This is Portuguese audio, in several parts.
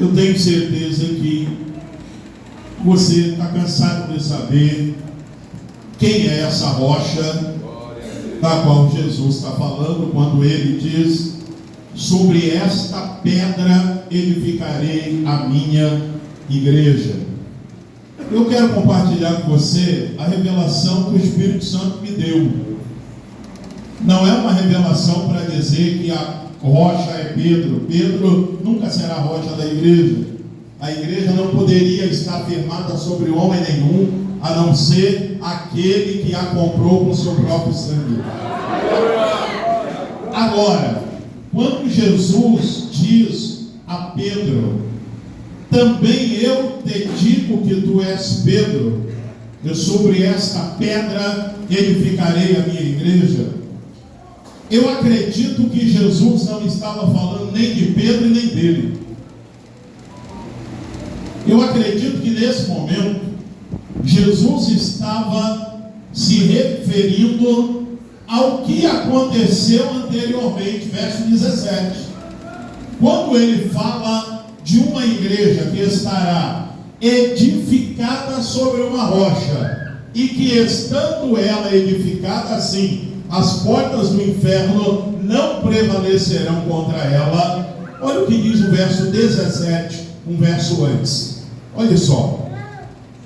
Eu tenho certeza que você está cansado de saber quem é essa rocha da qual Jesus está falando, quando ele diz: sobre esta pedra edificarei a minha igreja. Eu quero compartilhar com você a revelação que o Espírito Santo me deu. Não é uma revelação para dizer que a rocha é Pedro. Pedro nunca será a rocha da igreja. A igreja não poderia estar firmada sobre homem nenhum, a não ser aquele que a comprou com seu próprio sangue. Agora, quando Jesus diz a Pedro: também eu te digo que tu és Pedro, e sobre esta pedra edificarei a minha igreja, eu acredito que Jesus não estava falando nem de Pedro e nem dele. Eu acredito que nesse momento Jesus estava se referindo ao que aconteceu anteriormente, verso 17. Quando ele fala de uma igreja que estará edificada sobre uma rocha, e que estando ela edificada assim, as portas do inferno não prevalecerão contra ela. Olha o que diz o verso 17, um verso antes. Olha só.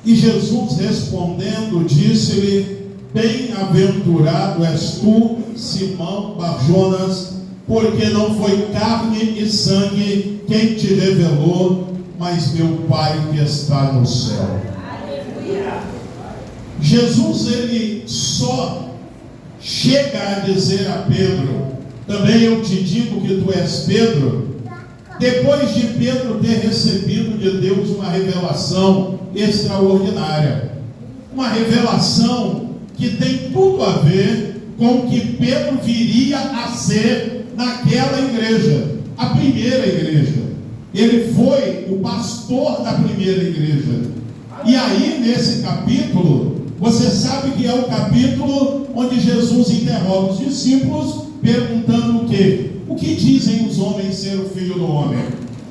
E Jesus respondendo, disse-lhe: bem-aventurado és tu, Simão Bar-Jonas, porque não foi carne e sangue quem te revelou, mas meu Pai que está no céu. Jesus, ele só chega a dizer a Pedro: também eu te digo que tu és Pedro, depois de Pedro ter recebido de Deus uma revelação extraordinária, uma revelação que tem tudo a ver com o que Pedro viria a ser naquela igreja, a primeira igreja. Ele foi o pastor da primeira igreja. E aí, nesse capítulo, você sabe que é o capítulo onde Jesus interroga os discípulos, perguntando o quê? O que dizem os homens ser o Filho do Homem?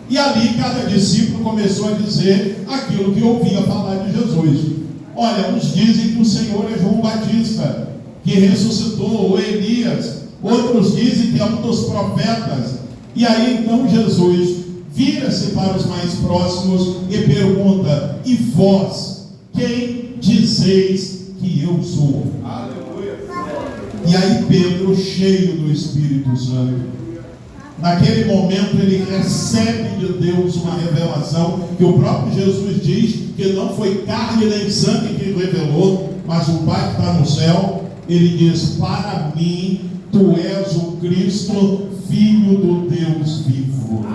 E ali cada discípulo começou a dizer aquilo que ouvia falar de Jesus. Olha, uns dizem que o Senhor é João Batista, que ressuscitou, ou Elias. Outros dizem que é um dos profetas. E aí então Jesus vira-se para os mais próximos e pergunta: e vós, quem dizeis que eu sou? Aleluia. E aí Pedro, cheio do Espírito Santo, naquele momento ele recebe de Deus uma revelação que o próprio Jesus diz que não foi carne nem sangue que revelou, mas o Pai que está no céu. Ele diz: para mim tu és o Cristo, Filho do Deus vivo.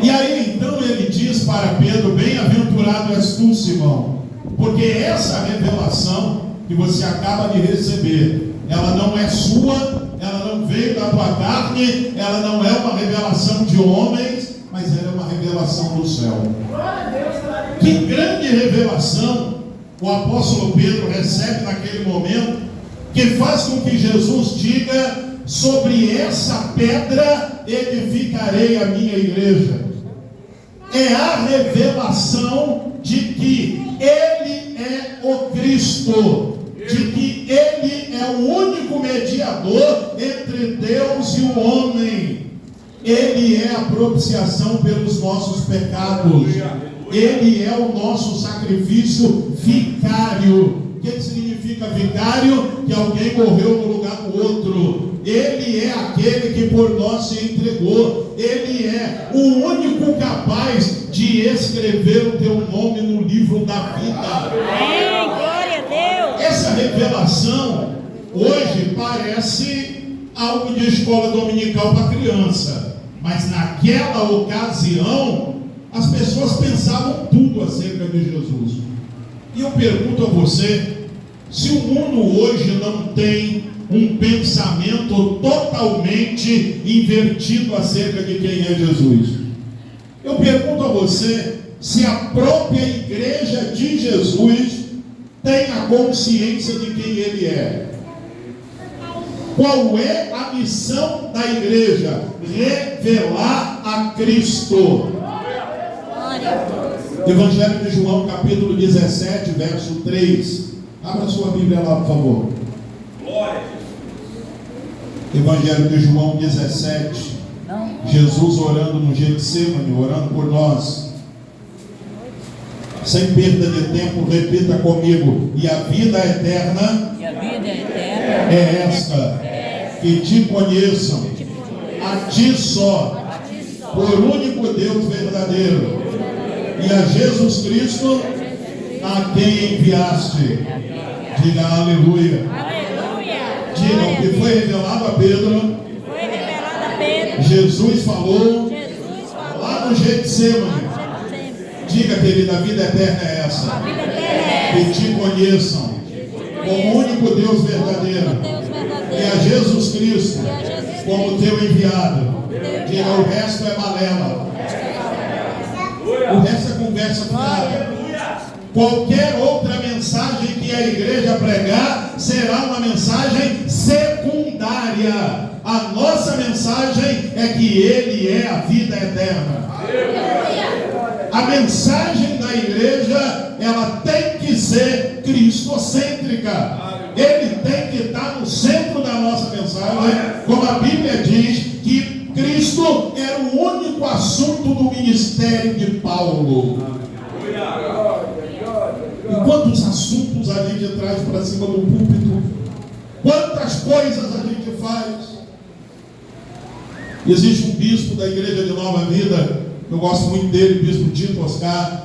E aí então ele diz para Pedro: bem-aventurado és tu, Simão, porque essa revelação que você acaba de receber, ela não é sua, ela não veio da tua carne, ela não é uma revelação de homens, mas ela é uma revelação do céu. Que grande revelação o apóstolo Pedro recebe naquele momento, que faz com que Jesus diga: sobre essa pedra edificarei a minha igreja. É a revelação de que Ele é o Cristo, de que Ele é o único mediador entre Deus e o homem. Ele é a propiciação pelos nossos pecados. Ele é o nosso sacrifício vicário. O que significa vicário? Que alguém morreu no lugar do outro. Ele é aquele que por nós se entregou. Ele é o único capaz de escrever o teu nome no livro da vida. Amém, glória a Deus. Essa revelação hoje parece algo de escola dominical para criança, mas naquela ocasião as pessoas pensavam tudo acerca de Jesus. E eu pergunto a você: se o mundo hoje não tem um pensamento totalmente invertido acerca de quem é Jesus, eu pergunto a você se a própria igreja de Jesus tem a consciência de quem Ele é. Qual é a missão da igreja? Revelar a Cristo. Evangelho de João, capítulo 17, verso 3. Abra sua Bíblia lá, por favor. Glória. Evangelho de João 17. Jesus orando no Getsemane, orando por nós. Sem perda de tempo, repita comigo. E a vida eterna, é esta: que te conheçam, a ti só, por único Deus verdadeiro, e a Jesus Cristo, a quem enviaste. Diga aleluia. Diga o que foi revelado a Pedro. Jesus falou lá no Getsemane. Diga, querida, a vida eterna é essa: que te conheçam como único Deus verdadeiro, e a Jesus Cristo como teu enviado. Diga, o resto é balela, o resto é conversa fiada. Qualquer outra mensagem que a igreja pregar será uma mensagem secundária. A nossa mensagem é que Ele é a vida eterna. A mensagem da igreja, ela tem que ser cristocêntrica. Ele tem que estar no centro da nossa mensagem, como a Bíblia diz que Cristo era o único assunto do ministério de Paulo. E quantos assuntos a gente traz para cima do púlpito? Quantas coisas a gente faz? Existe um bispo da igreja de Nova Vida, eu gosto muito dele, o bispo Tito Oscar.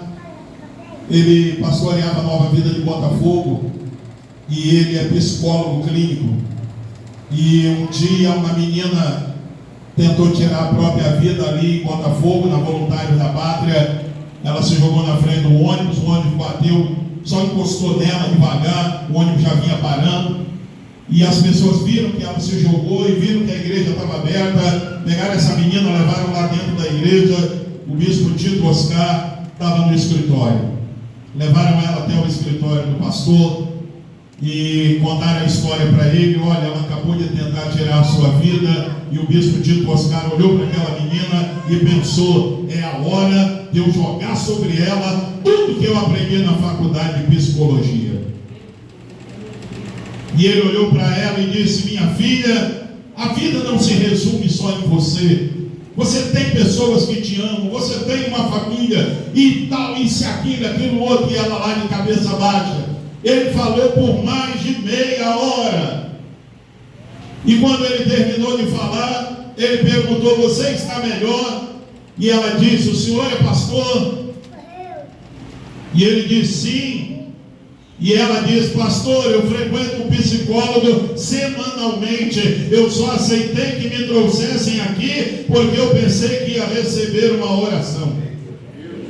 Ele pastoreava a Nova Vida de Botafogo e ele é psicólogo clínico. E um dia uma menina tentou tirar a própria vida ali em Botafogo, na Voluntários da Pátria. Ela se jogou na frente do ônibus, o ônibus bateu, só encostou nela devagar, o ônibus já vinha parando. E as pessoas viram que ela se jogou e viram que a igreja estava aberta. Pegaram essa menina, levaram lá dentro da igreja. O bispo Tito Oscar estava no escritório. Levaram ela até o escritório do pastor e contaram a história para ele. Olha, ela acabou de tentar tirar a sua vida. E o bispo Tito Oscar olhou para aquela menina e pensou: é a hora de eu jogar sobre ela tudo que eu aprendi na faculdade de psicologia. E ele olhou para ela e disse: minha filha, a vida não se resume só em você. Você tem pessoas que te amam, você tem uma família e tal, isso, aquilo, outro. E ela lá de cabeça baixa. Ele falou por mais de meia hora. E quando ele terminou de falar, ele perguntou: você está melhor? E ela disse: o senhor é pastor? E ele disse: sim. E ela diz: pastor, eu frequento um psicólogo semanalmente. Eu só aceitei que me trouxessem aqui porque eu pensei que ia receber uma oração.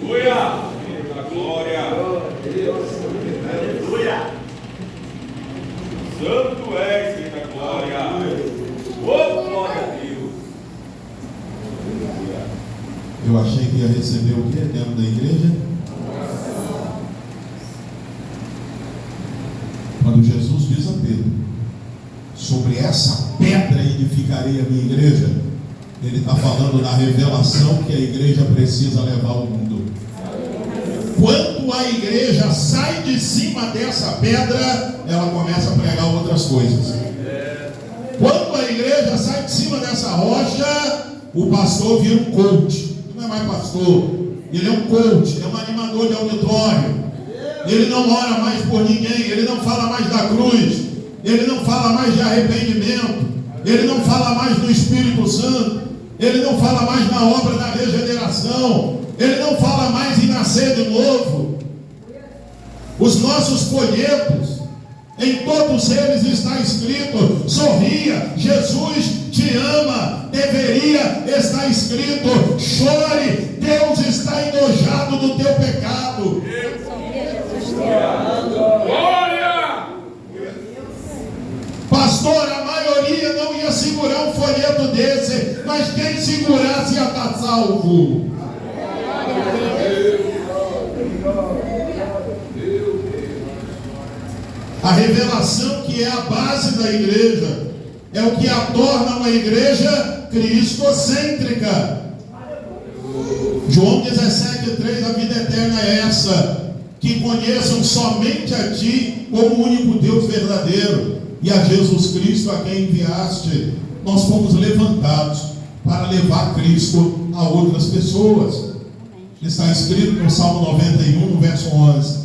Aleluia! Glória! Aleluia! Santo és, Senhor, glória! Oh, glória a Deus! Eu achei que ia receber o quê dentro da igreja? Quando Jesus diz a Pedro: sobre essa pedra edificarei a minha igreja, ele está falando da revelação que a igreja precisa levar ao mundo. Quando a igreja sai de cima dessa pedra, ela começa a pregar outras coisas. Quando a igreja sai de cima dessa rocha, o pastor vira um coach. Não é mais pastor, ele é um coach, é um animador de auditório. Ele não ora mais por ninguém, ele não fala mais da cruz, ele não fala mais de arrependimento, ele não fala mais do Espírito Santo, ele não fala mais na obra da regeneração, ele não fala mais em nascer de novo. Os nossos folhetos, em todos eles está escrito: sorria, Jesus te ama. Deveria estar escrito: chore, Deus está enojado do teu pecado. Glória! Pastor, a maioria não ia segurar um folheto desse, mas quem segurasse ia estar salvo. A revelação, que é a base da igreja, é o que a torna uma igreja cristocêntrica. João 17,3, a vida eterna é essa, que conheçam somente a Ti como o único Deus verdadeiro e a Jesus Cristo a quem enviaste. Nós fomos levantados para levar Cristo a outras pessoas. Está escrito no Salmo 91, no verso 11: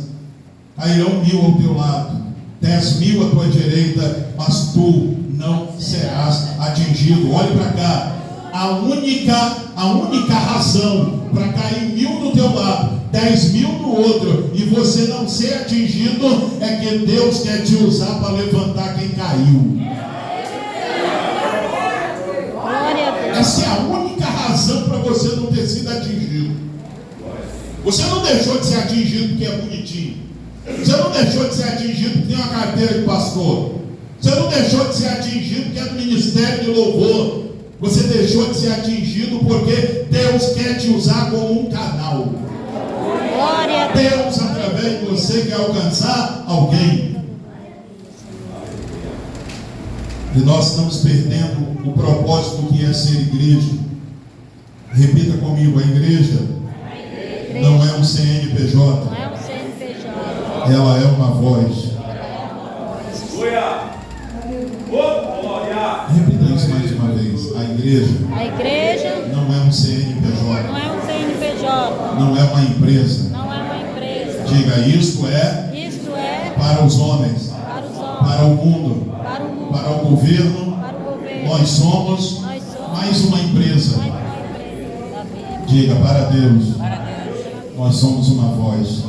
cairão 1000 ao teu lado, 10.000 à tua direita, mas tu não serás atingido. Olhe para cá. A única razão para cair 1000 do teu lado, 10.000 do outro, e você não ser atingido, é que Deus quer te usar para levantar quem caiu. Essa é a única razão para você não ter sido atingido. Você não deixou de ser atingido porque é bonitinho. Você não deixou de ser atingido porque tem uma carteira de pastor. Você não deixou de ser atingido porque é do ministério de louvor. Você deixou de ser atingido porque Deus quer te usar como um canal. Deus, através de você, quer alcançar alguém. E nós estamos perdendo o propósito que é ser igreja. Repita comigo: a igreja não é um CNPJ. Ela é uma voz. Repita isso mais uma vez. A igreja não é um CNPJ. Não é uma empresa. Diga: isto é para os homens, para o mundo, para o governo. Nós somos mais uma empresa. Diga: para Deus, nós somos uma voz.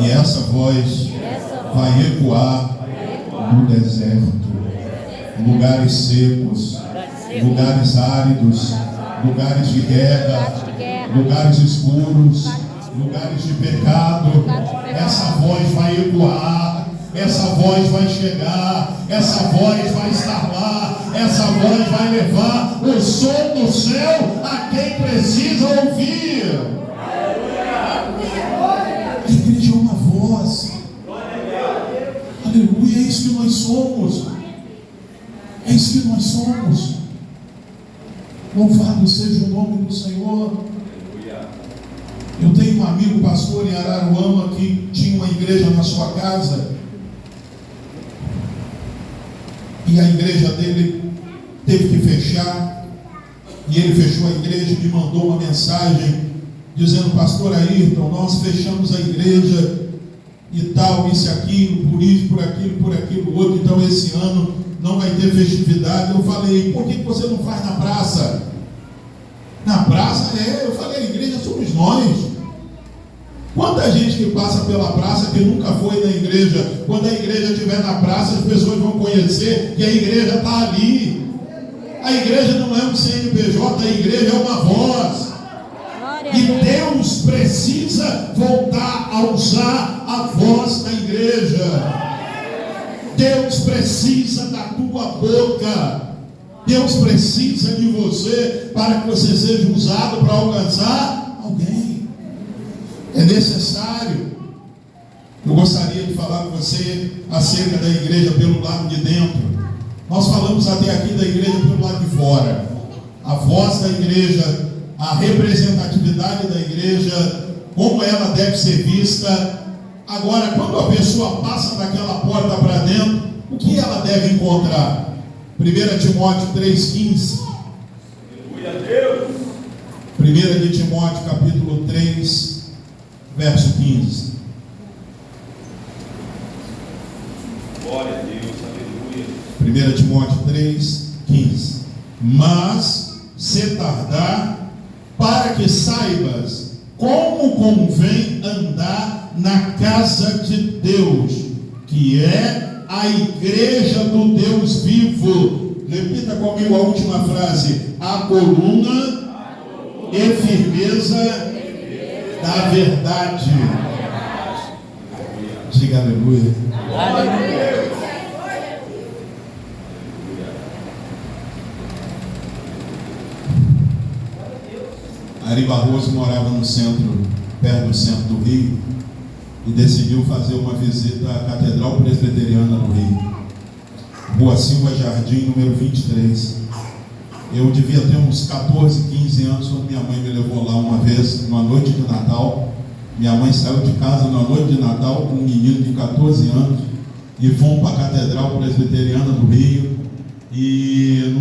E essa voz vai ecoar no deserto, lugares secos, lugares áridos, lugares de guerra, lugares escuros, lugares de pecado. Essa voz vai ecoar, essa voz vai chegar, essa voz vai estar lá, essa voz vai levar o som do céu a quem precisa ouvir. A igreja é uma voz. Aleluia, é isso que nós somos. É isso que nós somos. Louvado seja o nome do Senhor. Eu tenho um amigo pastor em Araruama que tinha uma igreja na sua casa. E a igreja dele teve que fechar. E ele fechou a igreja e me mandou uma mensagem dizendo: pastor Ayrton, nós fechamos a igreja e tal, isso e aquilo, por isso, por aquilo, outro, então esse ano não vai ter festividade. Eu falei: por que você não faz na praça? Na praça? Eu falei: a igreja somos nós. Quanta gente que passa pela praça que nunca foi na igreja, quando a igreja estiver na praça, as pessoas vão conhecer que a igreja está ali. A igreja não é um CNPJ, a igreja é uma voz. E Deus precisa voltar a usar a voz da igreja. Deus precisa da tua boca. Deus precisa de você para que você seja usado para alcançar alguém. É necessário. Eu gostaria de falar com você acerca da igreja pelo lado de dentro. Nós falamos até aqui da igreja pelo lado de fora. A voz da igreja, a representatividade da igreja, como ela deve ser vista. Agora, quando a pessoa passa daquela porta para dentro, o que ela deve encontrar? 1 Timóteo 3,15. 1 Timóteo capítulo 3, verso 15. Glória a Deus, aleluia. 1 Timóteo 3, 15. Mas, se tardar, para que saibas como convém andar na casa de Deus, que é a igreja do Deus vivo. Repita comigo a última frase: a coluna e firmeza da verdade. Diga aleluia. Aleluia. Ari Barroso morava no centro, perto do centro do Rio, e decidiu fazer uma visita à Catedral Presbiteriana no Rio, Rua Silva Jardim, número 23. Eu devia ter uns 14, 15 anos quando minha mãe me levou lá uma vez, numa noite de Natal, minha mãe saiu de casa numa noite de Natal com um menino de 14 anos e fomos para a Catedral Presbiteriana do Rio. E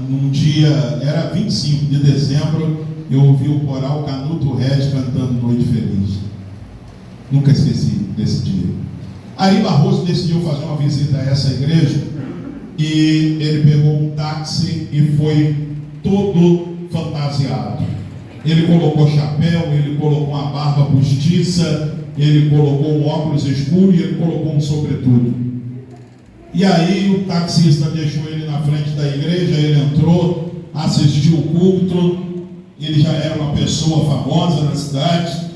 num dia, era 25 de dezembro, eu ouvi o coral Canuto Red cantando Noite Feliz. Nunca esqueci desse dia. Aí Barroso decidiu fazer uma visita a essa igreja e ele pegou um táxi e foi todo fantasiado. Ele colocou chapéu, ele colocou uma barba postiça, ele colocou um óculos escuro e ele colocou um sobretudo. E aí o taxista deixou ele na frente da igreja, ele entrou, assistiu o culto, ele já era uma pessoa famosa na cidade.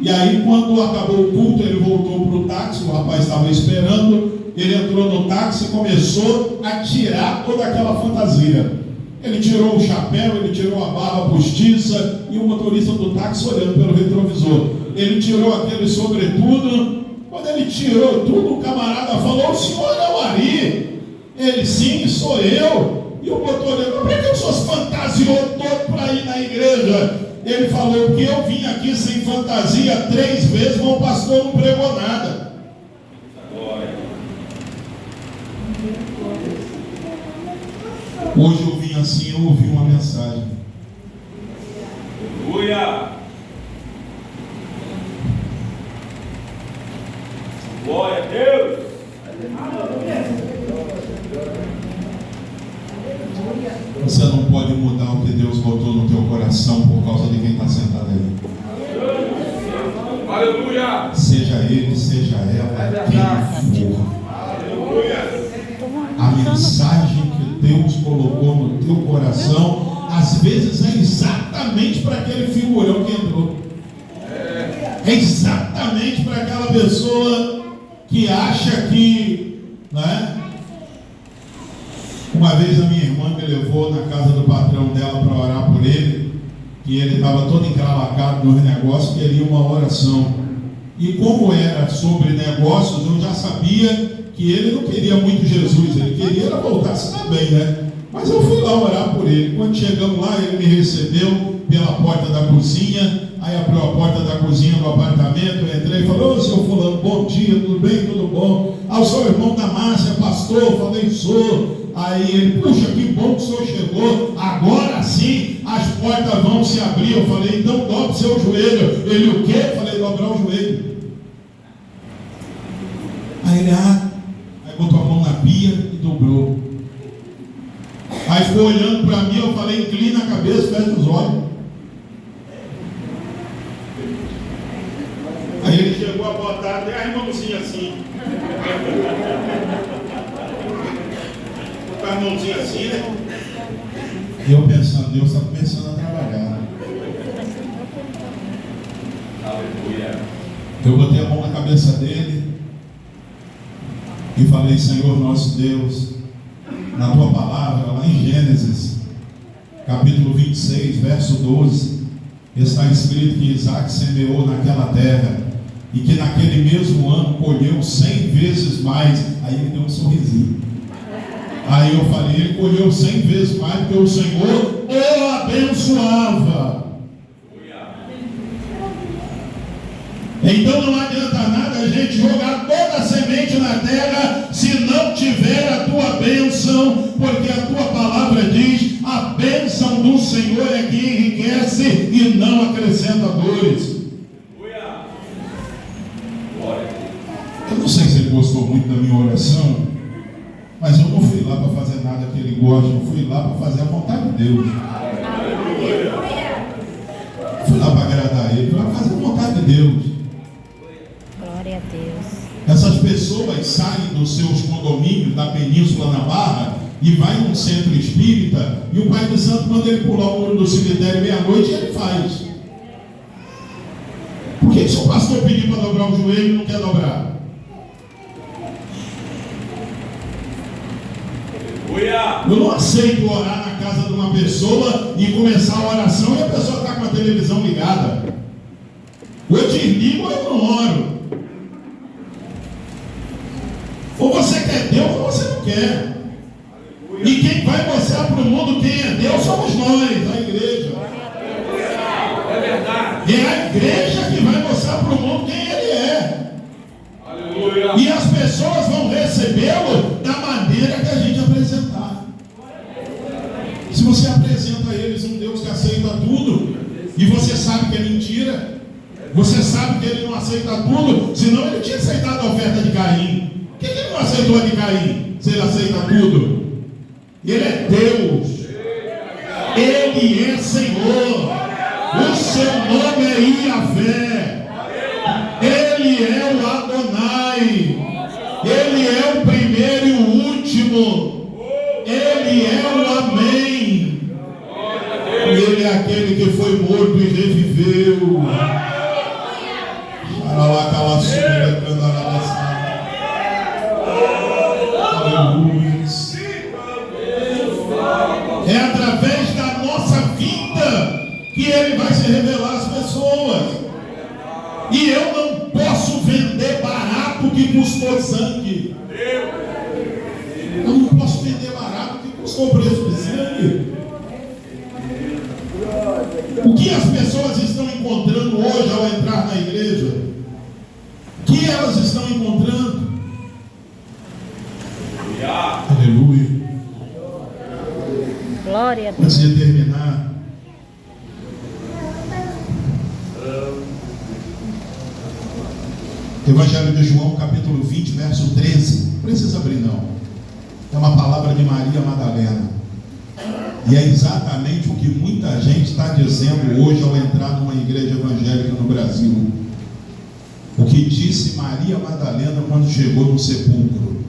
E aí quando acabou o culto, ele voltou para o táxi, o rapaz estava esperando, ele entrou no táxi e começou a tirar toda aquela fantasia. Ele tirou o chapéu, ele tirou a barba postiça e o motorista do táxi olhando pelo retrovisor. Ele tirou aquele sobretudo. Quando ele tirou tudo, o camarada falou: o senhor é o Ari? Ele: sim, sou eu. E o motorista: por que o senhor se fantasiou todo para ir na igreja? Ele falou: porque eu vim aqui sem fantasia 3 vezes, mas o pastor não pregou nada. Hoje eu vim assim, eu ouvi uma mensagem. Aleluia! Glória a Deus! Você não pode mudar o que Deus botou no teu coração por causa de quem está sentado aí. Aleluia! Seja ele, seja ela, quem for. Aleluia! A mensagem que Deus colocou no teu coração, às vezes é exatamente para aquele figurão que entrou. É exatamente para aquela pessoa que acha que, né? Uma vez a minha irmã me levou na casa do patrão dela para orar por ele, que ele estava todo encravacado nos negócios, queria uma oração. E como era sobre negócios, eu já sabia que ele não queria muito Jesus, ele queria voltar a se dar bem, né? Mas eu fui lá orar por ele. Quando chegamos lá, ele me recebeu pela porta da cozinha. Aí abriu a porta da cozinha do apartamento, eu entrei e falei: ô seu fulano, bom dia, tudo bem, tudo bom? O seu irmão da Márcia, pastor? Eu falei: sou. Aí ele: puxa, que bom que o senhor chegou, agora sim as portas vão se abrir. Eu falei: então dobre seu joelho. Ele: o quê? Eu falei: dobrar o joelho. Aí ele: aí botou a mão na pia e dobrou. Aí ficou olhando para mim, eu falei: inclina a cabeça, fecha os olhos. Aí ele chegou a botar até a mãozinha assim. Com a mãozinha assim, né? E eu pensando: Deus está começando a trabalhar. Aleluia! Eu botei a mão na cabeça dele e falei: Senhor nosso Deus, na tua palavra, lá em Gênesis, capítulo 26, verso 12, está escrito que Isaac semeou naquela terra e que naquele mesmo ano colheu 100 vezes mais. Aí ele deu um sorrisinho. Aí eu falei: ele colheu 100 vezes mais porque o Senhor o abençoava. Então não adianta nada a gente jogar toda a semente na terra se não tiver a tua bênção, porque a tua palavra diz: a bênção do Senhor é que enriquece e não acrescenta dores. Eu não sei se ele gostou muito da minha oração, mas eu não fui lá para fazer nada que ele gosta, eu fui lá para fazer a vontade de Deus. Eu fui lá para agradar ele, para fazer a vontade de Deus. Glória a Deus. Essas pessoas saem dos seus condomínios da Península na Barra e vai num centro espírita, e o Pai do Santo manda ele pular o muro do cemitério meia-noite e ele faz. Por que se o pastor pedir para dobrar o joelho e não quer dobrar? Eu não aceito orar na casa de uma pessoa e começar a oração e a pessoa está com a televisão ligada. Ou eu desligo ou eu não oro. Ou você quer Deus ou você não quer. E quem vai mostrar para o mundo quem é Deus somos nós, a igreja. É verdade. É a igreja que vai mostrar para o mundo quem ele é. Aleluia. E as pessoas vão recebê-lo da maneira que a gente apresentar. Se você apresenta a eles um Deus que aceita tudo, e você sabe que é mentira, você sabe que ele não aceita tudo, senão ele tinha aceitado a oferta de Caim. Por que ele não aceitou a de Caim, se ele aceita tudo? Ele é Deus, ele é Senhor, o seu nome é Iavé, ele é o Adonai, ele é o primeiro e o último, ele é o Amém, ele é aquele que foi morto e reviveu. Aleluia. É através da nossa vida que ele vai se revelar às pessoas. E eu não posso vender barato que custou sangue. Eu não posso vender barato que custou o preço de sangue. O que as pessoas estão encontrando hoje ao entrar na igreja? O que elas estão encontrando? Aleluia. Glória a Deus. Antes de terminar, Evangelho de João, capítulo 20, verso 13. Não precisa abrir, não. É uma palavra de Maria Madalena. E é exatamente o que muita gente está dizendo hoje ao entrar numa igreja evangélica no Brasil. O que disse Maria Madalena quando chegou no sepulcro.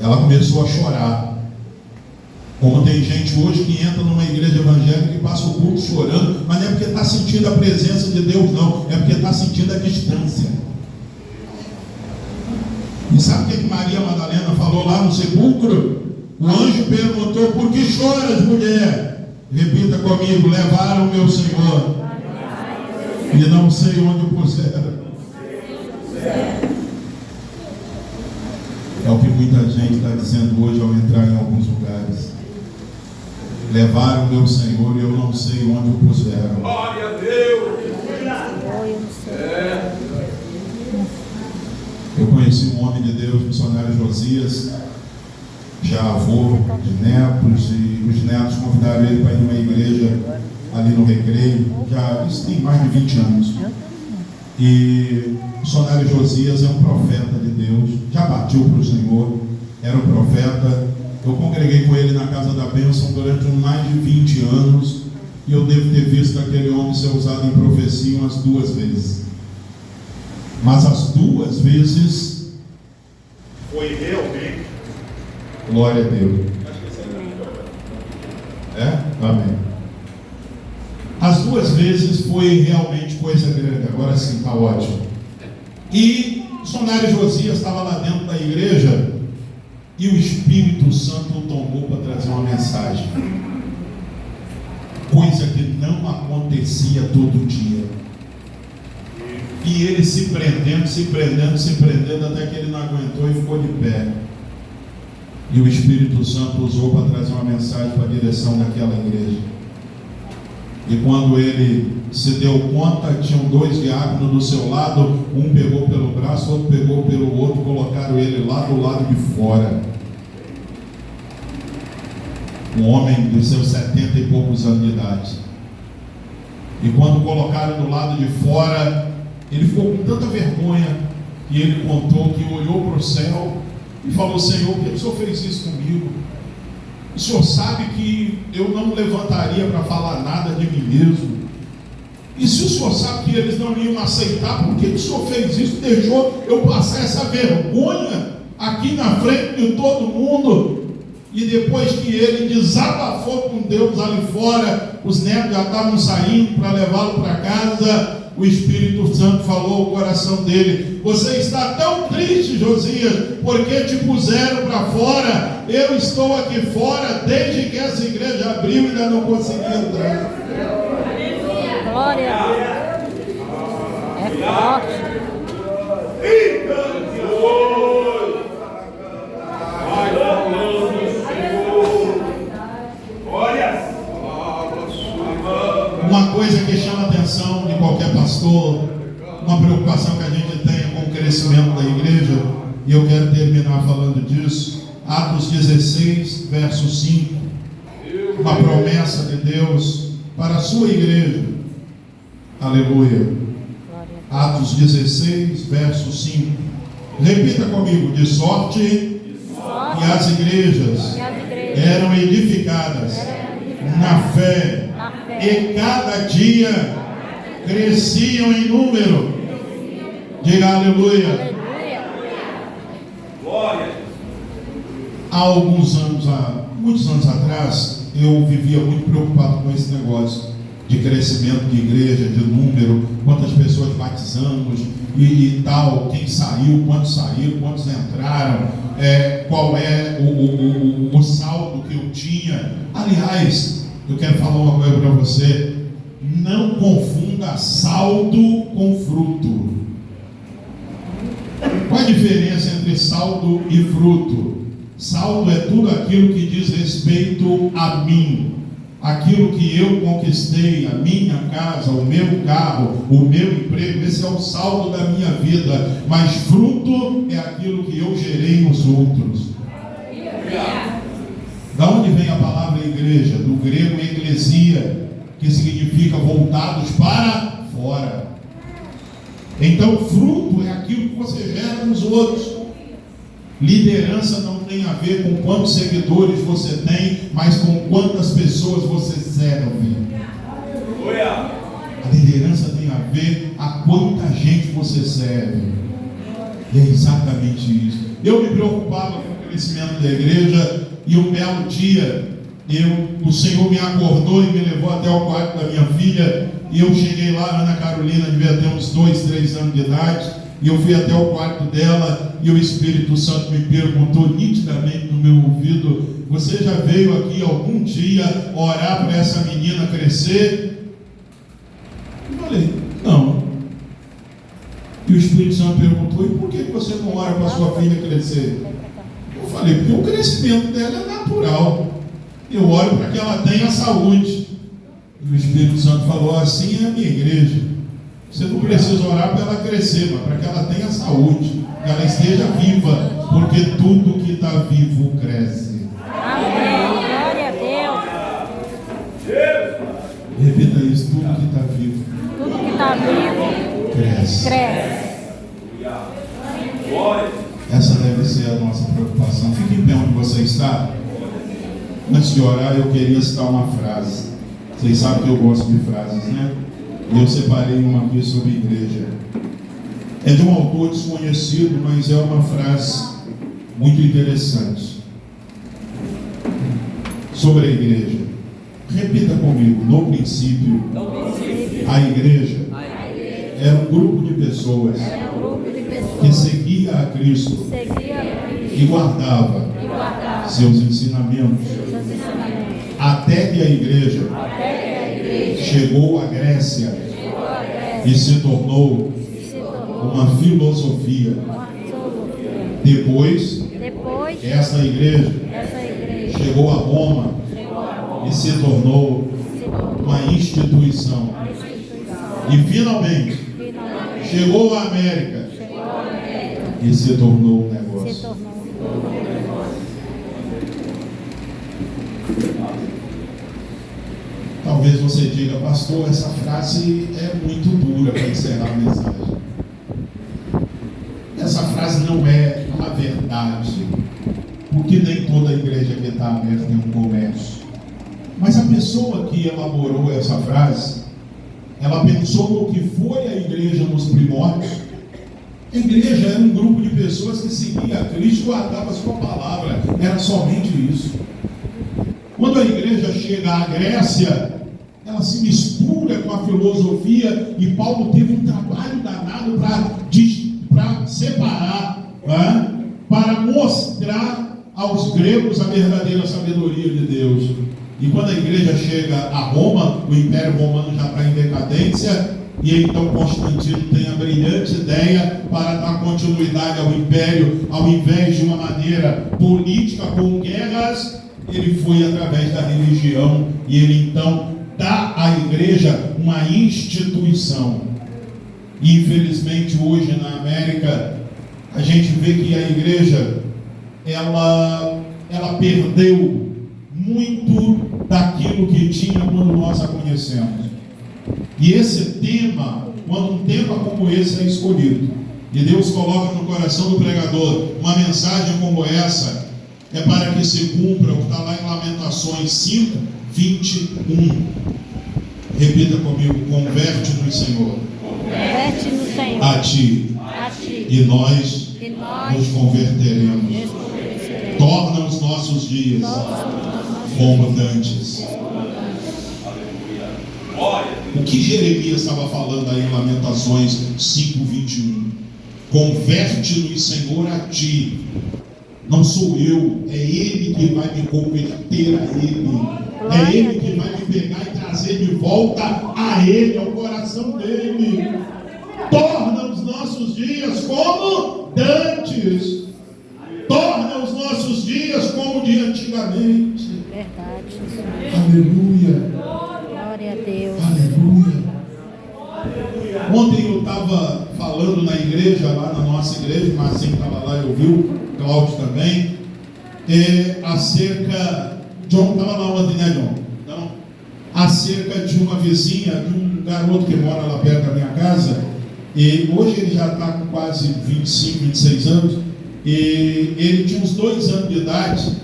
Ela começou a chorar. Como tem gente hoje que entra numa igreja evangélica e passa o culto chorando, mas não é porque está sentindo a presença de Deus, não. É porque está sentindo a distância. E sabe o que Maria Madalena falou lá no sepulcro? O anjo perguntou: por que choras, mulher? Repita comigo: levaram meu Senhor e não sei onde o puseram. É o que muita gente está dizendo hoje ao entrar em alguns lugares. Levaram meu Senhor e eu não sei onde o puseram. Glória a Deus. Eu conheci um homem de Deus, missionário Josias, já avô de netos, e os netos convidaram ele para ir numa igreja ali no Recreio. Isso tem mais de 20 anos. E o missionário Josias é um profeta de Deus, já partiu para o Senhor, era um profeta. Eu congreguei com ele na Casa da Bênção durante mais de 20 anos, e eu devo ter visto aquele homem ser usado em profecia umas 2 vezes. Mas as 2 vezes foi realmente, glória a Deus. Amém. As 2 vezes foi realmente coisa grande. Agora sim, está ótimo. E o missionário Josias estava lá dentro da igreja e o Espírito Santo o tomou para trazer uma mensagem. Coisa que não acontecia todo dia. E ele se prendendo, até que ele não aguentou e ficou de pé. E o Espírito Santo usou para trazer uma mensagem para a direção daquela igreja. E quando ele se deu conta, tinham 2 diáconos do seu lado, um pegou pelo braço, outro pegou pelo outro, colocaram ele lá do lado de fora. Um homem de seus 70 e poucos anos de idade. E quando colocaram do lado de fora, ele ficou com tanta vergonha, e ele contou que olhou para o céu e falou: Senhor, por que o Senhor fez isso comigo? O Senhor sabe que eu não levantaria para falar nada de mim mesmo. E se o Senhor sabe que eles não iam aceitar, por que o Senhor fez isso? Deixou eu passar essa vergonha aqui na frente de todo mundo? E depois que ele desabafou com Deus ali fora, os netos já estavam saindo para levá-lo para casa. O Espírito Santo falou ao coração dele: você está tão triste, Josias, porque te puseram para fora. Eu estou aqui fora desde que essa igreja abriu e ainda não consegui entrar. Glória a Deus. É forte. Uma coisa que chama atenção preocupação de qualquer pastor, uma preocupação que a gente tenha com o crescimento da igreja, e eu quero terminar falando disso. Atos 16, verso 5, uma promessa de Deus para a sua igreja. Aleluia. Atos 16, verso 5. Repita comigo: de sorte que as igrejas eram edificadas na fé, e cada dia cresciam em número. Diga aleluia. Glória. Há muitos anos atrás, eu vivia muito preocupado com esse negócio de crescimento de igreja, de número, quantas pessoas batizamos e tal, quem saiu, quantos saíram, quantos entraram, qual é o saldo que eu tinha. Aliás, eu quero falar uma coisa para você: não confunda saldo com fruto. Qual a diferença entre saldo e fruto? Saldo é tudo aquilo que diz respeito a mim, aquilo que eu conquistei, a minha casa, o meu carro, o meu emprego. Esse é o saldo da minha vida. Mas fruto é aquilo que eu gerei nos outros. Da onde vem a palavra igreja? Do grego eclesia, que significa voltados para fora. Então fruto é aquilo que você gera nos outros. Liderança não tem a ver com quantos seguidores você tem, mas com quantas pessoas você serve. A liderança tem a ver a quanta gente você serve. E é exatamente isso. Eu me preocupava com o crescimento da igreja, e um belo dia o Senhor me acordou e me levou até o quarto da minha filha. E eu cheguei lá, Ana Carolina devia ter uns 2, 3 anos de idade, e eu fui até o quarto dela, e o Espírito Santo me perguntou nitidamente no meu ouvido: você já veio aqui algum dia orar para essa menina crescer? Eu falei: não. E o Espírito Santo perguntou: e por que você não ora para a sua filha crescer? Eu falei: porque o crescimento dela é natural. Eu oro para que ela tenha saúde. E o Espírito Santo falou: assim é a minha igreja. Você não precisa orar para ela crescer, mas para que ela tenha saúde, que ela esteja viva, porque tudo que está vivo cresce. Amém. Glória a Deus. Repita isso: tudo que está vivo. Tudo que está vivo Cresce. Essa deve ser a nossa preocupação. Fique em pé onde você está. Antes de orar, eu queria citar uma frase. Vocês sabem que eu gosto de frases, né? E eu separei uma aqui sobre igreja. É de um autor desconhecido, mas é uma frase muito interessante sobre a igreja. Repita comigo: no princípio, a igreja era um grupo de pessoas que seguia a Cristo e guardava seus ensinamentos, até que a igreja chegou à Grécia e se tornou uma filosofia. Depois, essa igreja chegou a Roma e se tornou uma instituição. E finalmente chegou à América e se tornou um negócio. Talvez você diga: pastor, essa frase é muito dura para encerrar a mensagem. Essa frase não é a verdade, porque nem toda igreja que está aberta tem um comércio. Mas a pessoa que elaborou essa frase, ela pensou no que foi a igreja nos primórdios. A igreja era um grupo de pessoas que seguia a Cristo e guardava a sua palavra. Era somente isso. Quando a igreja chega à Grécia, ela se mistura com a filosofia, e Paulo teve um trabalho danado para separar, para mostrar aos gregos a verdadeira sabedoria de Deus. E quando a igreja chega a Roma, o Império Romano já está em decadência, e então Constantino tem a brilhante ideia para dar continuidade ao Império, ao invés de uma maneira política com guerras, ele foi através da religião, e ele então dar à igreja uma instituição. E infelizmente hoje na América a gente vê que a igreja ela perdeu muito daquilo que tinha quando nós a conhecemos. E esse tema, quando um tema como esse é escolhido, e Deus coloca no coração do pregador uma mensagem como essa, é para que se cumpra o que está lá em Lamentações 5, 21. Repita comigo: converte-nos, Senhor. Converte-nos, Senhor. A ti. E nós nos converteremos. Torna os nossos dias como dantes. O que Jeremias estava falando aí em Lamentações 5, 21? Converte-nos, Senhor, a ti. Não sou eu, é Ele que vai me converter a Ele. É Ele que vai me pegar e trazer de volta a Ele, ao coração dele. Torna os nossos dias como dantes. Torna os nossos dias como de antigamente. Verdade, Jesus. Aleluia. Glória a Deus. Aleluia. Ontem eu estava falando na igreja, lá na nossa igreja, Marcinho estava lá, eu vi, Cláudio também, acerca. John estava lá ontem, né, John? Não. Acerca de uma vizinha, de um garoto que mora lá perto da minha casa, e hoje ele já está com quase 25, 26 anos, e ele tinha uns 2 anos de idade,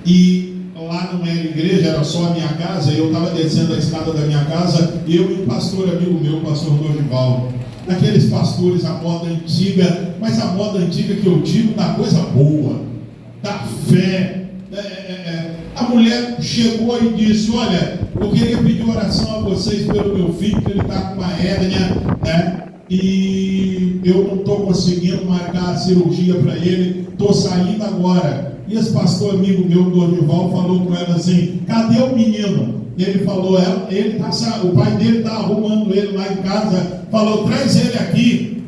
e lá não era igreja, era só a minha casa, e eu estava descendo a escada da minha casa, eu e um pastor amigo meu, o pastor Dorival, aqueles pastores à moda antiga, mas a moda antiga que eu digo da coisa boa, da fé. A mulher chegou e disse: olha, eu queria pedir oração a vocês pelo meu filho, que ele está com uma hérnia, né? E eu não estou conseguindo marcar a cirurgia para ele, estou saindo agora. E esse pastor amigo meu, Dorival, falou com ela assim: cadê o menino? Ele falou: o pai dele está arrumando ele lá em casa. Falou: traz ele aqui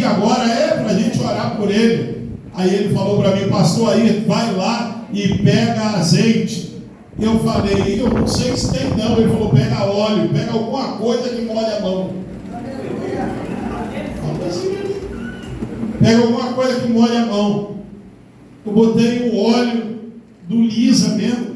agora, para a gente orar por ele. Aí ele falou para mim: pastor, aí vai lá e pega azeite. Eu falei: eu não sei se tem não. Ele falou: pega óleo, pega alguma coisa que molhe a mão. Pega alguma coisa que molhe a mão. Eu botei o óleo do Lisa mesmo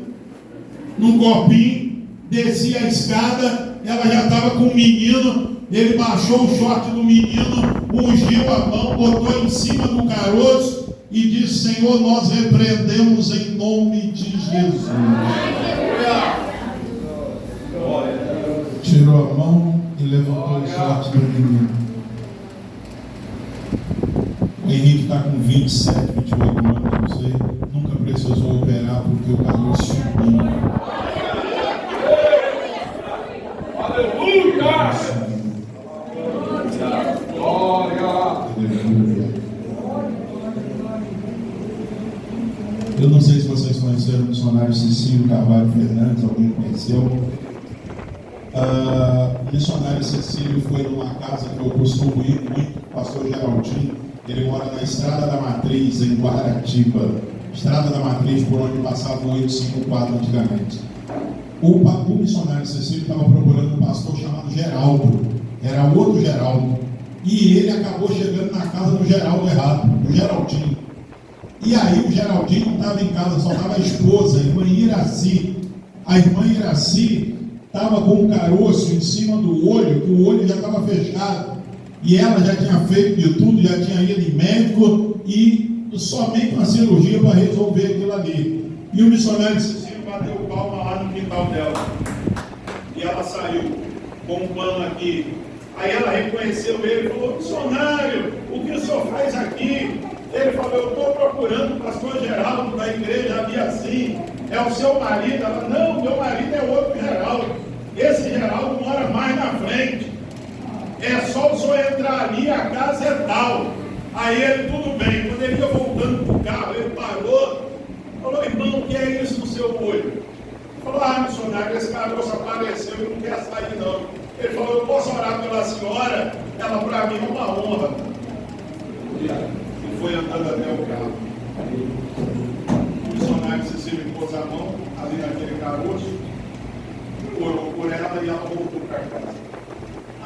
num copinho, desci a escada, ela já estava com o menino. Ele baixou o short do menino, ungiu a mão, botou em cima do caroço e disse: Senhor, nós repreendemos em nome de Jesus. Tirou a mão e levantou o short do menino. O Henrique está com 27, 28 anos, não sei, nunca precisou operar porque o caroço subiu. Aleluia! Eu não sei se vocês conheceram o missionário Cecílio Carvalho Fernandes, alguém conheceu? O missionário Cecílio foi numa casa que eu costumo ir muito, o pastor Geraldinho. Ele mora na Estrada da Matriz, em Guaratiba. Estrada da Matriz, por onde passava o 854 antigamente. O missionário Cecílio estava procurando um pastor chamado Geraldo. Era outro Geraldo. E ele acabou chegando na casa do Geraldo errado, do Geraldinho. E aí o Geraldinho não estava em casa, só estava a esposa, a irmã Iraci. A irmã Iraci estava com um caroço em cima do olho, que o olho já estava fechado. E ela já tinha feito de tudo, já tinha ido em médico e somente uma cirurgia para resolver aquilo ali. E o missionário Cecílio bateu palma lá no quintal dela. E ela saiu com um pano aqui. Aí ela reconheceu ele e falou: missionário, o que o senhor faz aqui? Ele falou: eu estou procurando o pastor Geraldo da igreja ali assim. É o seu marido? Ela: não, meu marido é outro Geraldo. Esse Geraldo mora mais na frente. É só o senhor entrar ali, a casa é tal. Aí ele: tudo bem. Quando ele ia voltando para o carro, ele parou, falou: irmão, o que é isso no seu olho? Ele falou: missionário, esse caroço apareceu e não quer sair não. Ele falou: eu posso orar pela senhora? Ela: para mim é uma honra. E foi andando até o carro. O missionário Cecílio pôs a mão ali naquele caroço, orou por ela e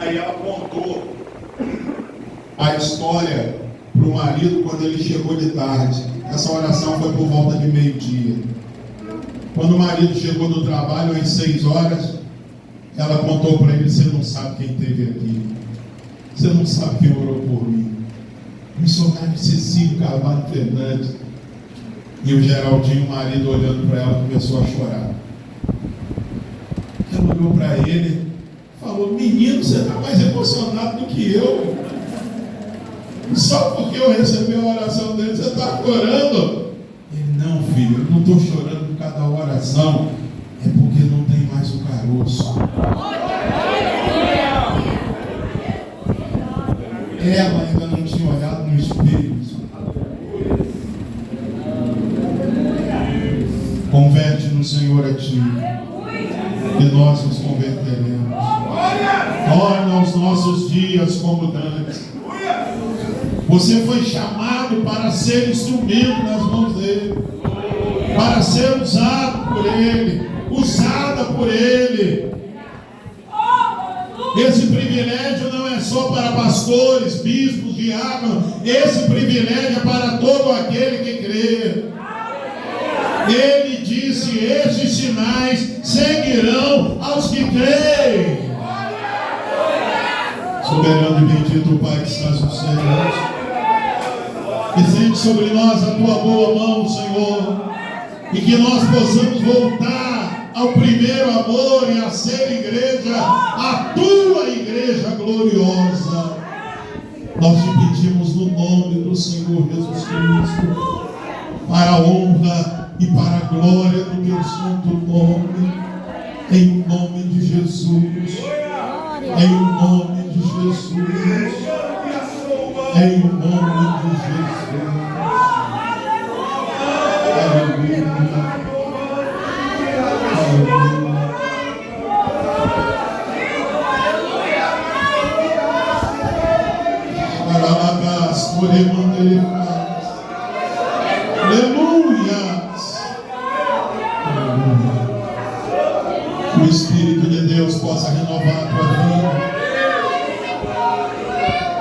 Aí ela contou a história para o marido quando ele chegou de tarde. Essa oração foi por volta de meio-dia. Quando o marido chegou do trabalho às 6 horas, ela contou para ele: você não sabe quem esteve aqui, você não sabe quem orou por mim. Missionário Cecílio Carvalho Fernandes. E o Geraldinho, o marido, olhando para ela, começou a chorar. Ela olhou para ele e falou: menino, você está mais emocionado do que eu. Só porque eu recebi a oração dele, você está chorando? Ele: não, filho, eu não estou chorando por cada oração, é porque não tem mais o caroço. Ela ainda não tinha olhado no espelho. Converte-nos, Senhor, a Ti, e nós nos converteremos. Torna os nossos dias como dantes. Você foi chamado para ser instrumento nas mãos dele, para ser usado por ele, usada por ele. Esse privilégio não é só para pastores, bispos, diáconos. Esse privilégio é para todo aquele que crê. Ele disse: estes sinais seguirão aos que creem. Soberano e bendito Pai que estás nos céus, estende sobre nós a tua boa mão, Senhor, e que nós possamos voltar ao primeiro amor e a ser igreja, a tua igreja gloriosa. Nós te pedimos no nome do Senhor Jesus Cristo, para a honra e para a glória do teu santo nome, em nome de Jesus, em nome de Jesus, em nome de Jesus. Aleluia. Aleluia. Aralagas, Coremandelefas. Aleluia. Que o Espírito de Deus possa renovar a tua vida.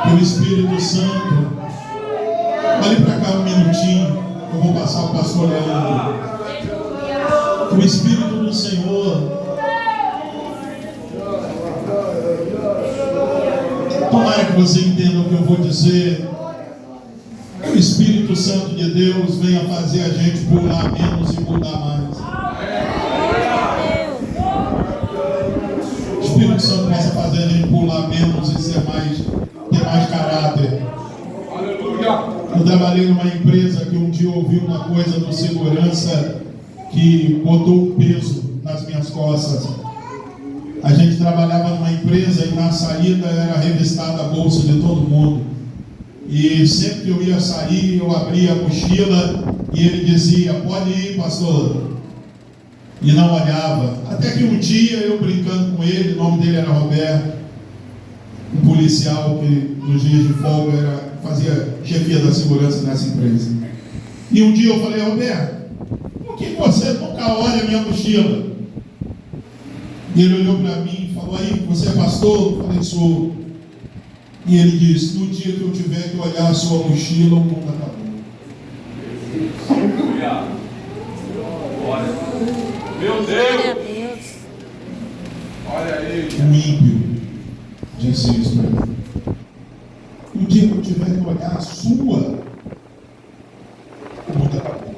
Que o Espírito Santo, olhe para cá um minutinho, eu vou passar o pastor Leandro. Que o Espírito do Senhor tomara que você entenda o que eu vou dizer. Que o Espírito Santo de Deus venha fazer a gente pular menos e mudar mais. O Espírito Santo possa fazer a gente pular menos e ter mais caráter. Eu trabalhei numa empresa que um dia ouvi uma coisa do segurança que botou um peso nas minhas costas. A gente trabalhava numa empresa e na saída era revistada a bolsa de todo mundo. E sempre que eu ia sair, eu abria a mochila e ele dizia: pode ir, pastor. E não olhava. Até que um dia, eu brincando com ele, o nome dele era Roberto, um policial que nos dias de folga fazia chefia da segurança nessa empresa. E um dia eu falei: Roberto, por que você nunca olha a minha mochila? E ele olhou para mim e falou: aí, você é pastor? Eu falei: sou. E ele disse: no dia que eu tiver que olhar a sua mochila, o mundo acabou. Meu Deus! Olha aí! O ímpio disse isso para mim. No dia que eu tiver que olhar a sua, o mundo acabou.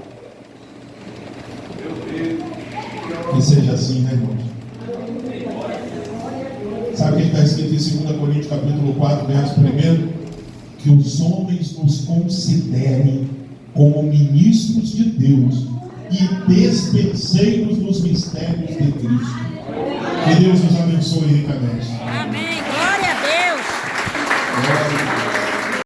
Que seja assim, né, irmãos? Sabe o que está escrito em 2 Coríntios capítulo 4, verso 1? Que os homens nos considerem como ministros de Deus e despenseiros